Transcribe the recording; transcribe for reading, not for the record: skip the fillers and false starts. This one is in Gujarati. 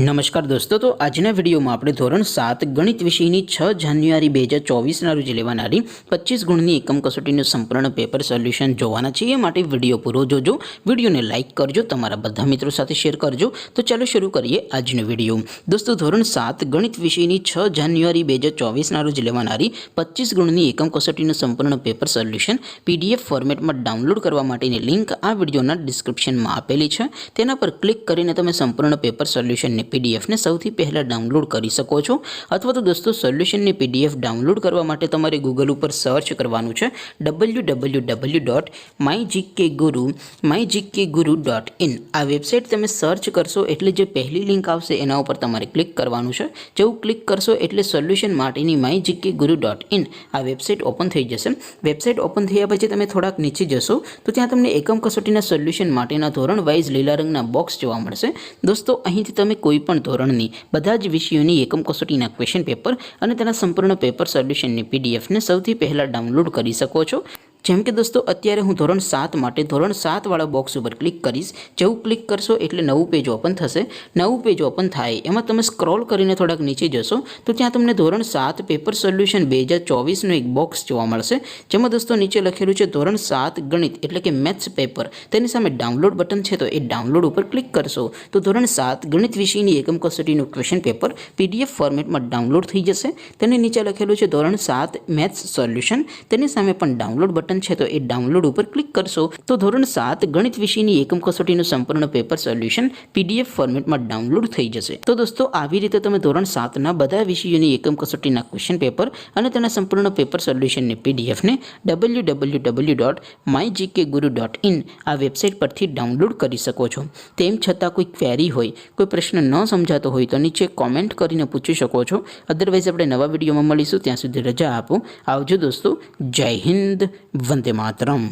નમસ્કાર દોસ્તો, તો આજના વિડીયોમાં આપણે ધોરણ 7 ગણિત વિષયની 6 જાન્યુઆરી 2024ના રોજ લેવાનારી 25 ગુણની એકમ કસોટીનું સંપૂર્ણ પેપર સોલ્યુશન જોવાના છીએ। એ માટે વિડીયો પૂરો જોજો, વિડીયોને લાઇક કરજો, તમારા બધા મિત્રો સાથે શેર કરજો। તો ચાલો શરૂ કરીએ આજનો વિડીયો। દોસ્તો, ધોરણ 7 ગણિત વિષયની 6 જાન્યુઆરી 2024ના રોજ લેવાનારી 25 ગુણની એકમ કસોટીનું સંપૂર્ણ પેપર સોલ્યુશન PDF ફોર્મેટમાં ડાઉનલોડ કરવા માટેની લિંક આ વિડીયોના ડિસ્ક્રિપ્શનમાં આપેલી છે। તેના પર ક્લિક કરીને તમે સંપૂર્ણ પેપર સોલ્યુશનને PDF ને સૌથી પહેલા ડાઉનલોડ કરી શકો છો। અથવા તો દોસ્તો, સોલ્યુશનની PDF ડાઉનલોડ કરવા માટે તમારે ગૂગલ ઉપર સર્ચ કરવાનું છે www.mygkguru.in। આ વેબસાઇટ તમે સર્ચ કરશો એટલે જે પહેલી લિંક આવશે એના ઉપર તમારે ક્લિક કરવાનું છે। જેવું ક્લિક કરશો એટલે સોલ્યુશન માટેની mygkguru.in આ વેબસાઇટ ઓપન થઈ જશે। વેબસાઇટ ઓપન થયા પછી તમે થોડાક નીચે જશો તો ત્યાં તમને એકમ કસોટીના સોલ્યુશન માટેના ધોરણ વાઇઝ લીલા રંગના બોક્સ જોવા મળશે। દોસ્તો, અહીંથી તમે કોઈ પણ ધોરણની બધા જ વિષયોની એકમ કસોટીના ક્વેશ્ચન પેપર અને તેના સંપૂર્ણ પેપર સોલ્યુશનની PDF ને સૌથી પહેલા ડાઉનલોડ કરી શકો છો। જેમ કે દોસ્તો, અત્યારે હું ધોરણ 7 માટે ધોરણ 7 વાળા બોક્સ ઉપર ક્લિક કરીશ। જેવું ક્લિક કરશો એટલે નવું પેજ ઓપન થશે। નવું પેજ ઓપન થાય એમાં તમે સ્ક્રોલ કરીને થોડાક નીચે જશો તો ત્યાં તમને ધોરણ 7 પેપર સોલ્યુશન 2024નું એક બોક્સ જોવા મળશે। જેમાં દોસ્તો નીચે લખેલું છે ધોરણ 7 ગણિત એટલે કે મેથ્સ પેપર। તેની સામે ડાઉનલોડ બટન છે, તો એ ડાઉનલોડ ઉપર ક્લિક કરશો તો ધોરણ 7 ગણિત વિષયની એકમ કસોટીનું ક્વેશ્ચન પેપર PDF ફોર્મેટમાં ડાઉનલોડ થઈ જશે। તેની નીચે લખેલું છે ધોરણ 7 મેથ્સ સોલ્યુશન। તેની સામે પણ ડાઉનલોડ બટન છે, તો એ ડાઉનલોડ ઉપર ક્લિક કરશો તો ધોરણ 7 ગણિત વિષયની એકમ કસોટીનું સંપૂર્ણ પેપર સોલ્યુશન PDF ફોર્મેટમાં ડાઉનલોડ થઈ જશે। તો દોસ્તો, આવી રીતે તમે ધોરણ 7ના બધા વિષયોની એકમ કસોટીના ક્વેશ્ચન પેપર અને તેના સંપૂર્ણ પેપર સોલ્યુશનની PDF ને www.mygkguru.in આ વેબસાઇટ પરથી ડાઉનલોડ કરી શકો છો। તેમ છતાં કોઈ ક્વેરી હોય, કોઈ પ્રશ્ન ન સમજાતો હોય તો નીચે કોમેન્ટ કરીને પૂછી શકો છો। અદરવાઇઝ આપણે નવા વિડીયોમાં મળીશું, ત્યાં સુધી રજા આપો। આવજો દોસ્તો, જય હિન્દ, વંદે માતરમ।